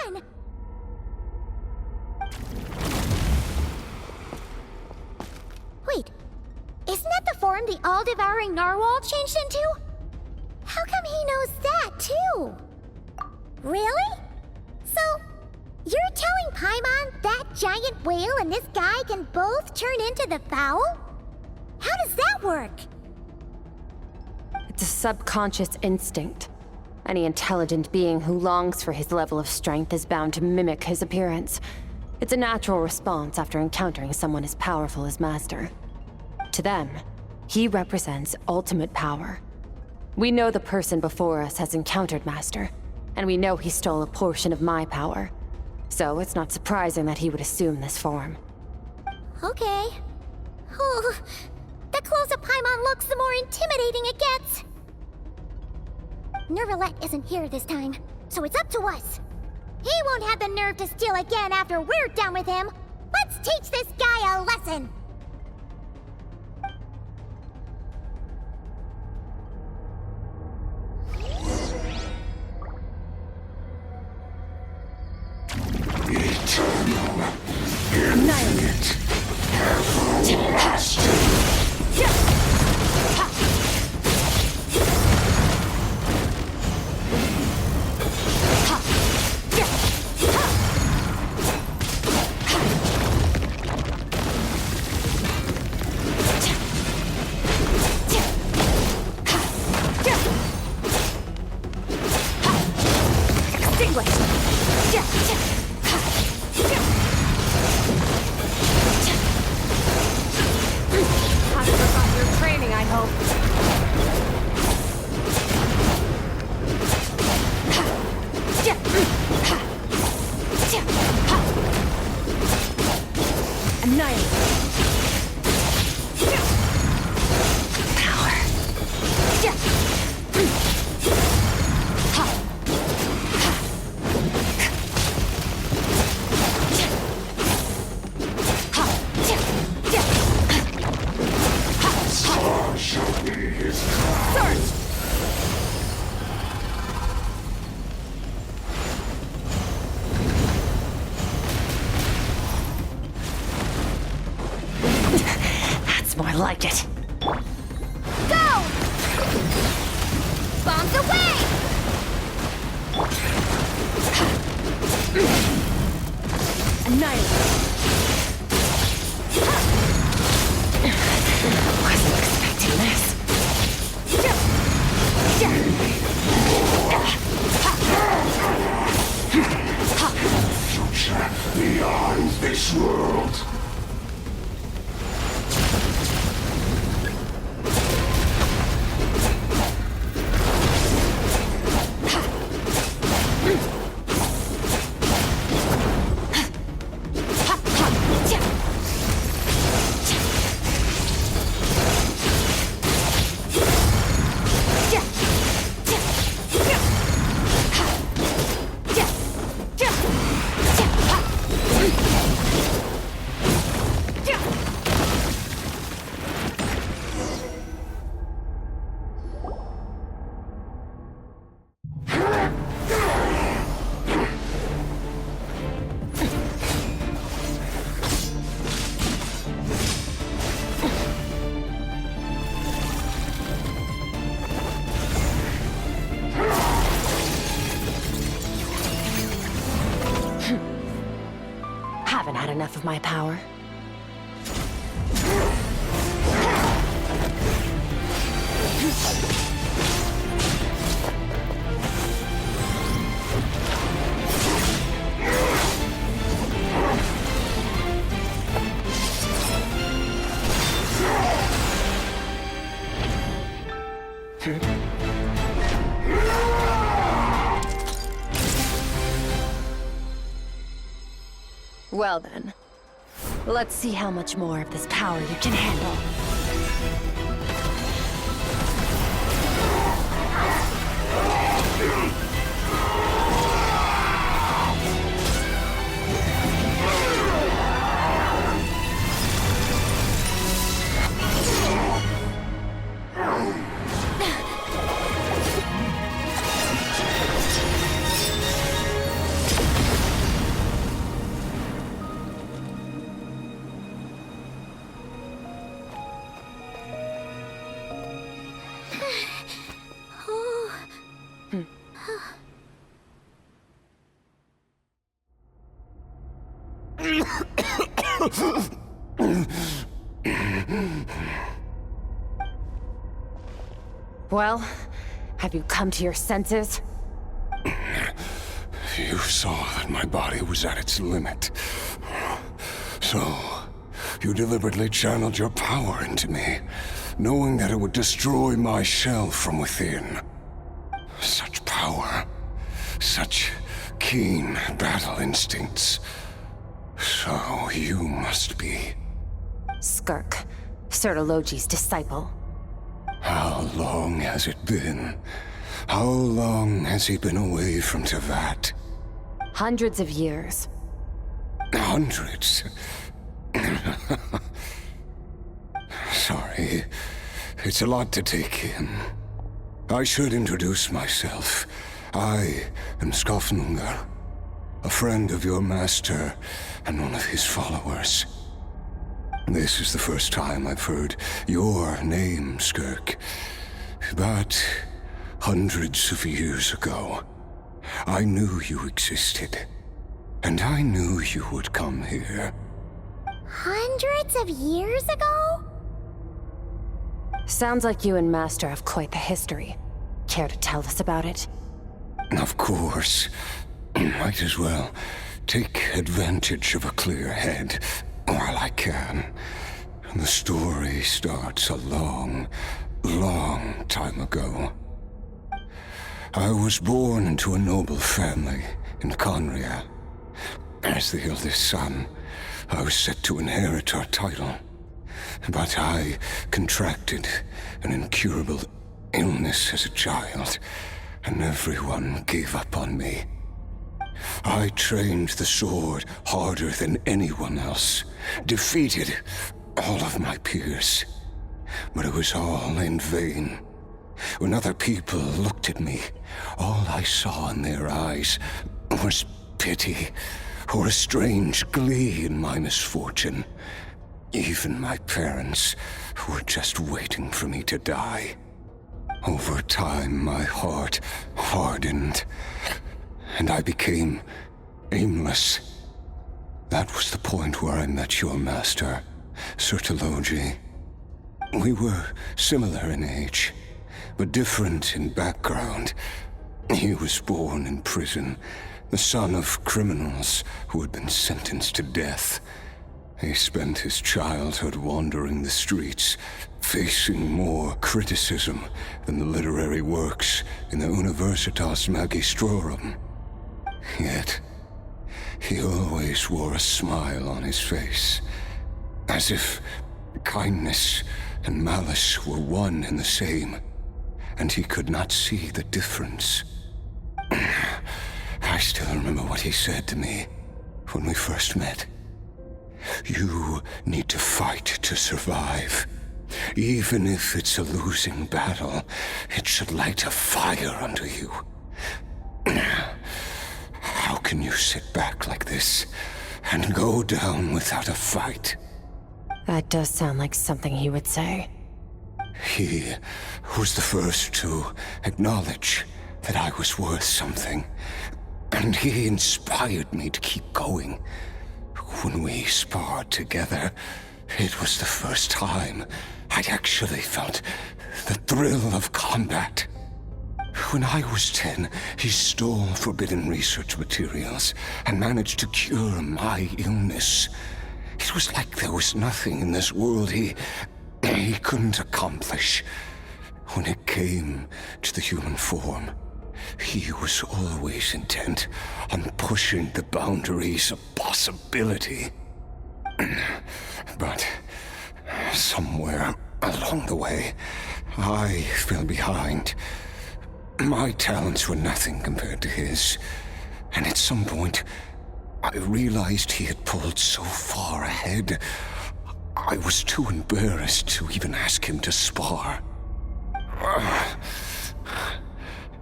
on! Wait, isn't that the form the all-devouring narwhal changed into? How come he knows that, too? Really? So, you're telling Paimon that giant whale and this guy can both turn into the fowl? How does that work? It's a subconscious instinct. Any intelligent being who longs for his level of strength is bound to mimic his appearance. It's a natural response after encountering someone as powerful as Master. To them, he represents ultimate power. We know the person before us has encountered Master, and we know he stole a portion of my power. So it's not surprising that he would assume this form. Okay. Oh, the closer Paimon looks, the more intimidating it gets. Nervalette isn't here this time, so it's up to us. He won't have the nerve to steal again after we're done with him. Let's teach this guy a lesson. Eternal, infinite, everlasting. More like it. Go! Bombs away! Annihilate. Wasn't expecting this. Future beyond this world. Haven't had enough of my power. Well then, let's see how much more of this power you can handle. Well, have you come to your senses? You saw that my body was at its limit. So, you deliberately channeled your power into me, knowing that it would destroy my shell from within. Such power, such keen battle instincts. So you must be... Skirk, Sertologi's disciple. How long has it been? How long has he been away from Tevat? Hundreds of years. Hundreds? Sorry, it's a lot to take in. I should introduce myself. I am Skofnungar, a friend of your master and one of his followers. This is the first time I've heard your name, Skirk. But hundreds of years ago, I knew you existed. And I knew you would come here. Hundreds of years ago? Sounds like you and Master have quite the history. Care to tell us about it? Of course. Might as well take advantage of a clear head while I can. The story starts a long, long time ago. I was born into a noble family in Conria. As the eldest son, I was set to inherit our title. But I contracted an incurable illness as a child, and everyone gave up on me. I trained the sword harder than anyone else, defeated all of my peers. But it was all in vain. When other people looked at me, all I saw in their eyes was pity, or a strange glee in my misfortune. Even my parents were just waiting for me to die. Over time, my heart hardened, and I became aimless. That was the point where I met your master, Sertologi. We were similar in age, but different in background. He was born in prison, the son of criminals who had been sentenced to death. He spent his childhood wandering the streets, facing more criticism than the literary works in the Universitas Magistrorum. Yet, he always wore a smile on his face, as if kindness and malice were one and the same, and he could not see the difference. I still remember what he said to me when we first met. You need to fight to survive. Even if it's a losing battle, it should light a fire under you. How can you sit back like this and go down without a fight? That does sound like something he would say. He was the first to acknowledge that I was worth something, and he inspired me to keep going. When we sparred together, it was the first time I'd actually felt the thrill of combat. When I was 10, he stole forbidden research materials and managed to cure my illness. It was like there was nothing in this world he couldn't accomplish. When it came to the human form, he was always intent on pushing the boundaries of possibility. But somewhere along the way, I fell behind. My talents were nothing compared to his, and at some point, I realized he had pulled so far ahead, I was too embarrassed to even ask him to spar.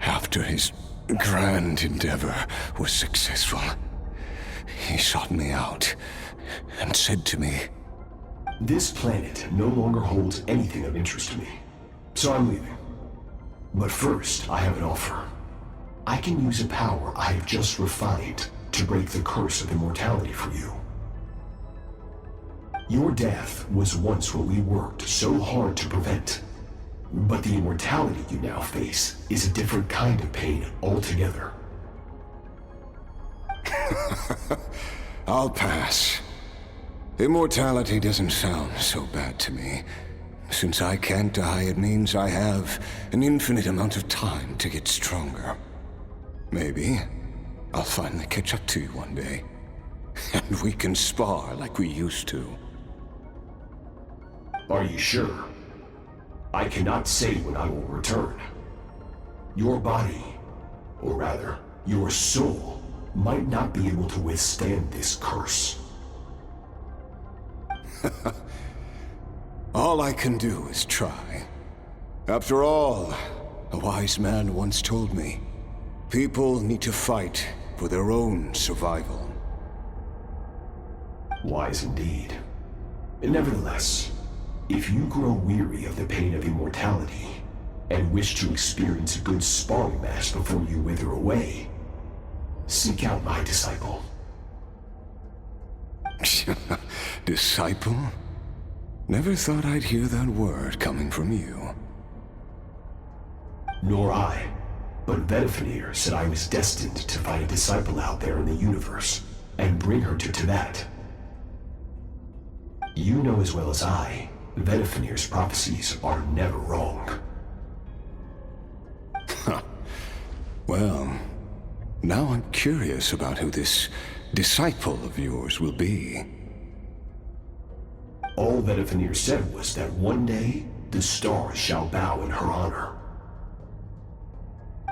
After his grand endeavor was successful, he sought me out and said to me, "This planet no longer holds anything of interest to me, so I'm leaving. But first, I have an offer. I can use a power I have just refined to break the curse of immortality for you. Your death was once what we worked so hard to prevent. But the immortality you now face is a different kind of pain altogether. I'll pass. Immortality doesn't sound so bad to me. Since I can't die, it means I have an infinite amount of time to get stronger. Maybe I'll finally catch up to you one day. And we can spar like we used to. Are you sure? I cannot say when I will return. Your body, or rather, your soul, might not be able to withstand this curse. All I can do is try. After all, a wise man once told me, people need to fight for their own survival. Wise indeed. Nevertheless, if you grow weary of the pain of immortality, and wish to experience a good sparring match before you wither away, seek out my disciple. Disciple? Never thought I'd hear that word coming from you. Nor I. But Vedifenir said I was destined to find a disciple out there in the universe, and bring her to Tibet. You know as well as I, Vedifenir's prophecies are never wrong. Well, now I'm curious about who this disciple of yours will be. All Vedifenir said was that one day, the stars shall bow in her honor.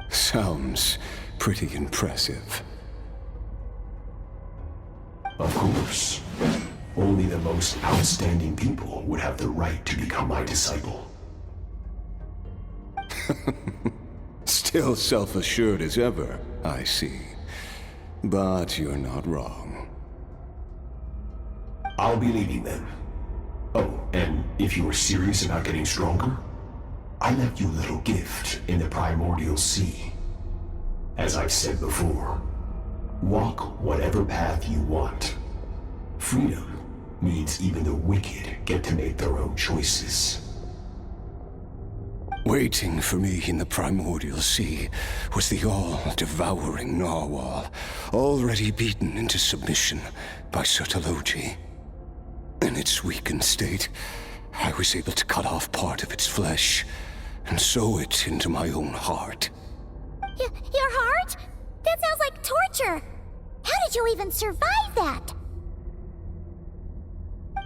Sounds pretty impressive. Of course. Only the most outstanding people would have the right to become my disciple. Still self-assured as ever, I see. But you're not wrong. I'll be leaving then. Oh, and if you are serious about getting stronger, I left you a little gift in the primordial sea. As I've said before, walk whatever path you want. Freedom means even the wicked get to make their own choices. Waiting for me in the primordial sea was the all-devouring narwhal, already beaten into submission by Sertologi. In its weakened state, I was able to cut off part of its flesh and sew it into my own heart. Your heart? That sounds like torture! How did you even survive that?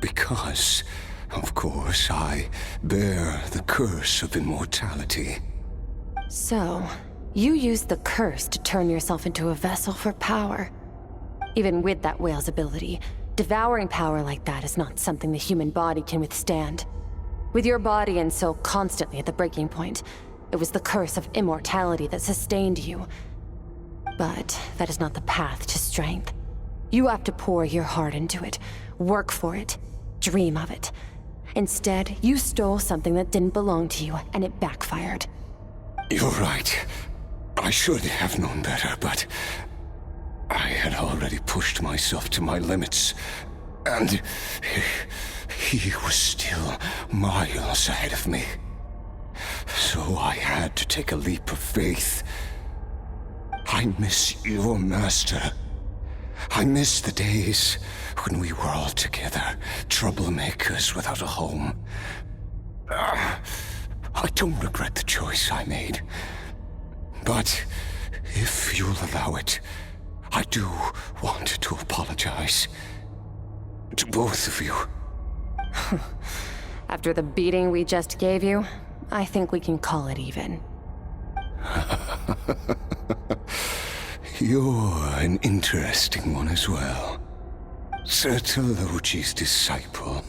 Because, of course, I bear the curse of immortality. So, you used the curse to turn yourself into a vessel for power. Even with that whale's ability, devouring power like that is not something the human body can withstand. With your body and soul constantly at the breaking point, it was the curse of immortality that sustained you. But that is not the path to strength. You have to pour your heart into it, work for it, dream of it. Instead, you stole something that didn't belong to you, and it backfired. You're right. I should have known better, but I had already pushed myself to my limits, and he was still miles ahead of me. So I had to take a leap of faith. I miss your master. I miss the days when we were all together, troublemakers without a home. I don't regret the choice I made. But if you'll allow it, I do want to apologize. To both of you. After the beating we just gave you, I think we can call it even. You're an interesting one as well. Sertologi's disciple.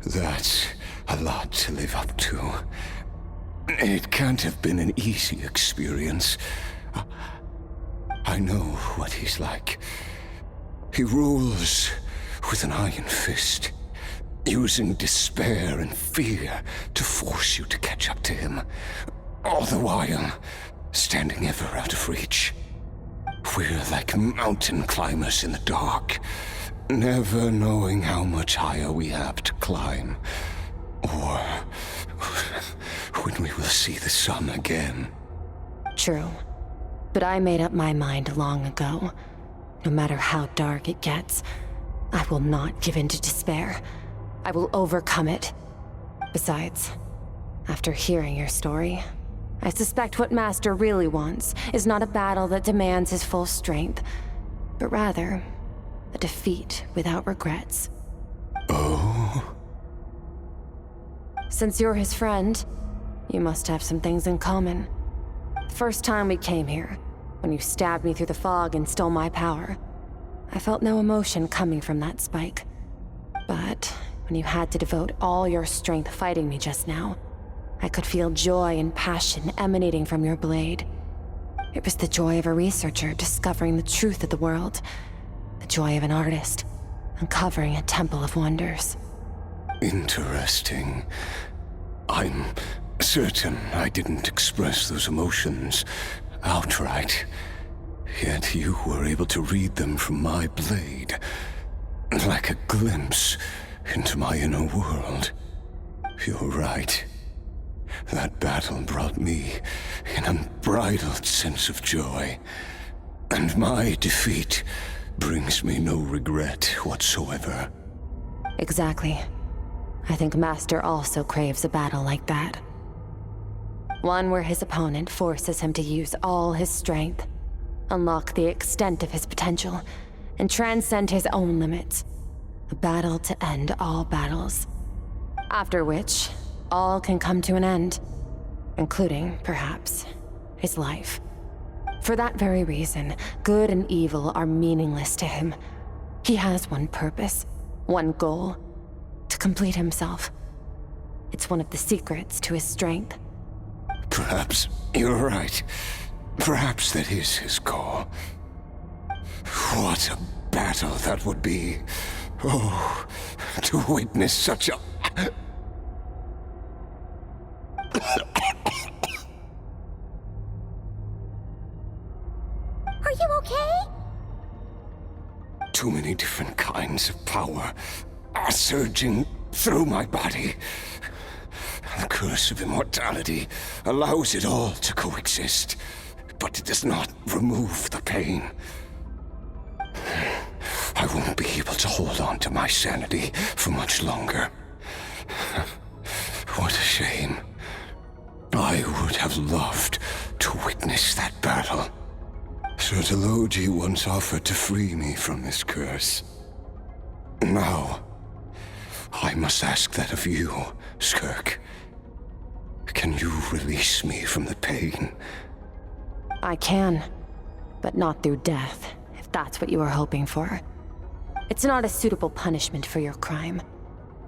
That's a lot to live up to. It can't have been an easy experience. I know what he's like. He rules with an iron fist, using despair and fear to force you to catch up to him, all the while standing ever out of reach. We're like mountain climbers in the dark, never knowing how much higher we have to climb, or when we will see the sun again. True. But I made up my mind long ago. No matter how dark it gets, I will not give in to despair. I will overcome it. Besides, after hearing your story, I suspect what Master really wants is not a battle that demands his full strength, but rather a defeat without regrets. Oh? Since you're his friend, you must have some things in common. First time we came here, when you stabbed me through the fog and stole my power, I felt no emotion coming from that spike. But when you had to devote all your strength fighting me just now, I could feel joy and passion emanating from your blade. It was the joy of a researcher discovering the truth of the world, the joy of an artist uncovering a temple of wonders. Interesting. I'm certain I didn't express those emotions outright. Yet you were able to read them from my blade, like a glimpse into my inner world. You're right. That battle brought me an unbridled sense of joy, and my defeat brings me no regret whatsoever. Exactly. I think Master also craves a battle like that. One where his opponent forces him to use all his strength, unlock the extent of his potential, and transcend his own limits. A battle to end all battles. After which, all can come to an end, including, perhaps, his life. For that very reason, good and evil are meaningless to him. He has one purpose, one goal: to complete himself. It's one of the secrets to his strength. Perhaps you're right. Perhaps that is his goal. What a battle that would be. Oh, to witness such a... Are you okay? Too many different kinds of power are surging through my body. The curse of immortality allows it all to coexist, but it does not remove the pain. I won't be able to hold on to my sanity for much longer. What a shame. I would have loved to witness that battle. Sertologi once offered to free me from this curse. Now, I must ask that of you, Skirk. Can you release me from the pain? I can, but not through death, if that's what you were hoping for. It's not a suitable punishment for your crime.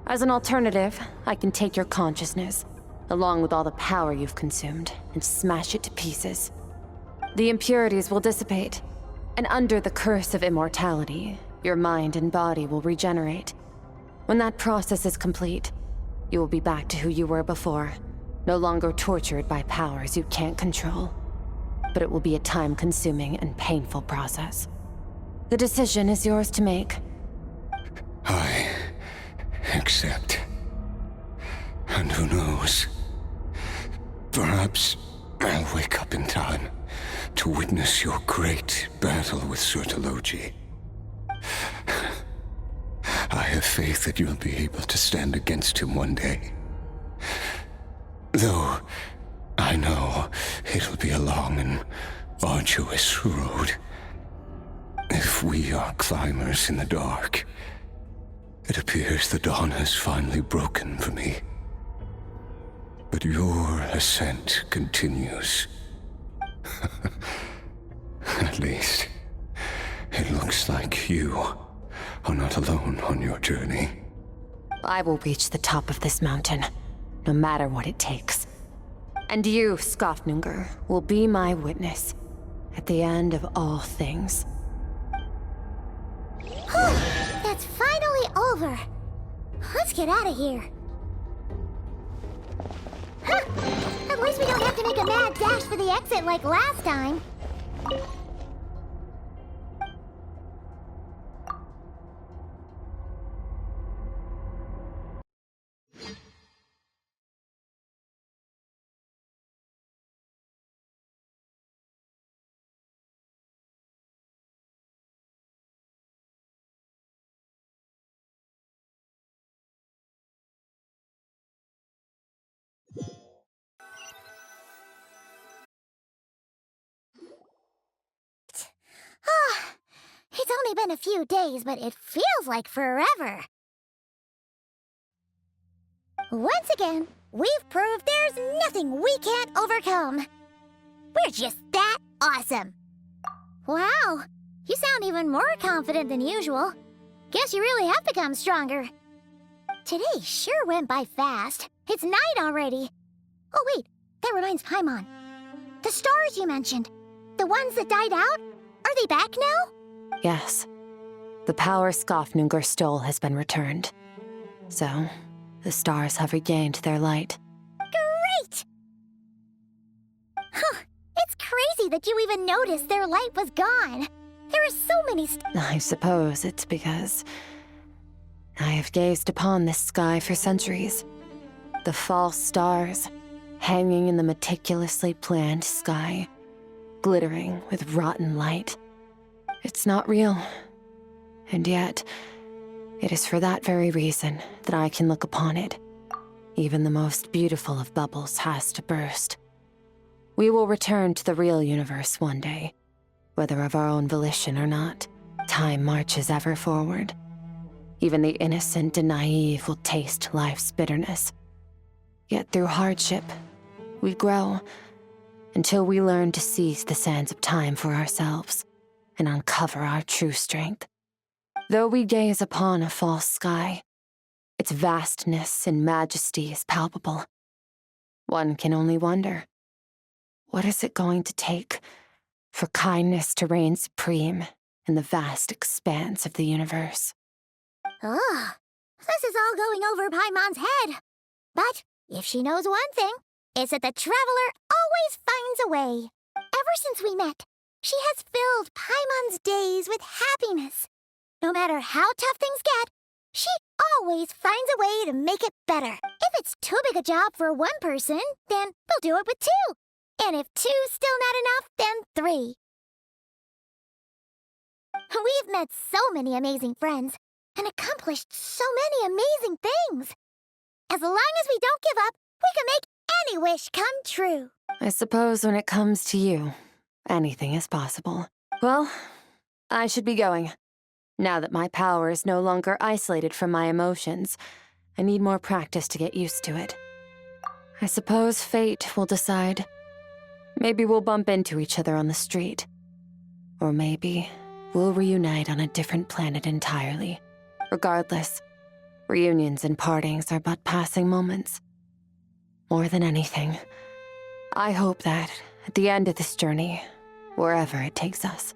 As an alternative, I can take your consciousness, along with all the power you've consumed, and smash it to pieces. The impurities will dissipate, and under the curse of immortality, your mind and body will regenerate. When that process is complete, you will be back to who you were before, no longer tortured by powers you can't control. But it will be a time-consuming and painful process. The decision is yours to make. I accept. And who knows? Perhaps I'll wake up in time to witness your great battle with Sertologi. I have faith that you'll be able to stand against him one day. Though I know it'll be a long and arduous road. If we are climbers in the dark, it appears the dawn has finally broken for me. But your ascent continues. At least, it looks like you are not alone on your journey. I will reach the top of this mountain, no matter what it takes. And you, Skofnunger, will be my witness at the end of all things. That's finally over. Let's get out of here. Huh. At least we don't have to make a mad dash for the exit like last time. been a few days, but it feels like forever. Once again, we've proved there's nothing we can't overcome. We're just that awesome. Wow, you sound even more confident than usual. Guess you really have become stronger. Today sure went by fast. It's night already. Oh wait, that reminds Paimon. The stars you mentioned, the ones that died out, are they back now? Yes. The power Skafnungur stole has been returned. So, the stars have regained their light. Great! Huh, it's crazy that you even noticed their light was gone. There are so many I suppose it's because I have gazed upon this sky for centuries. The false stars, hanging in the meticulously planned sky, glittering with rotten light. It's not real. And yet, it is for that very reason that I can look upon it. Even the most beautiful of bubbles has to burst. We will return to the real universe one day, whether of our own volition or not. Time marches ever forward. Even the innocent and naive will taste life's bitterness. Yet through hardship, we grow, until we learn to seize the sands of time for ourselves and uncover our true strength. Though we gaze upon a false sky, its vastness and majesty is palpable. One can only wonder, what is it going to take for kindness to reign supreme in the vast expanse of the universe? Ugh, this is all going over Paimon's head. But if she knows one thing, it's that the Traveler always finds a way. Ever since we met, she has filled Paimon's days with happiness. No matter how tough things get, she always finds a way to make it better. If it's too big a job for one person, then we'll do it with two. And if two's still not enough, then three. We've met so many amazing friends and accomplished so many amazing things. As long as we don't give up, we can make any wish come true. I suppose when it comes to you, anything is possible. Well, I should be going. Now that my power is no longer isolated from my emotions, I need more practice to get used to it. I suppose fate will decide. Maybe we'll bump into each other on the street. Or maybe we'll reunite on a different planet entirely. Regardless, reunions and partings are but passing moments. More than anything, I hope that, at the end of this journey, wherever it takes us,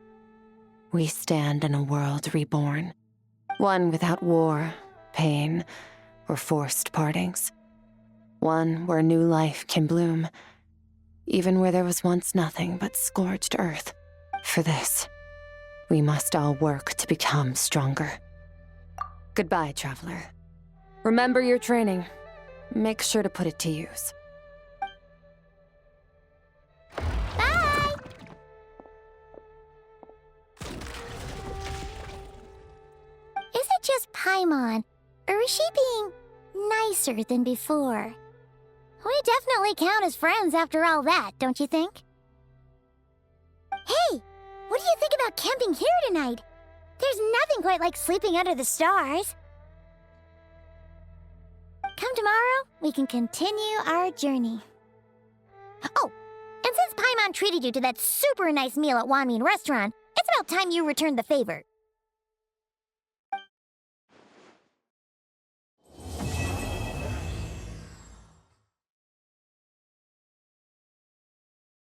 we stand in a world reborn. One without war, pain, or forced partings. One where new life can bloom, even where there was once nothing but scorched earth. For this, we must all work to become stronger. Goodbye, Traveler. Remember your training. Make sure to put it to use. Bye! Is it just Paimon, or is she being nicer than before? We definitely count as friends after all that, don't you think? Hey, what do you think about camping here tonight? There's nothing quite like sleeping under the stars. Come tomorrow, we can continue our journey. Oh, and since Paimon treated you to that super nice meal at Wanmin Restaurant, it's about time you returned the favor.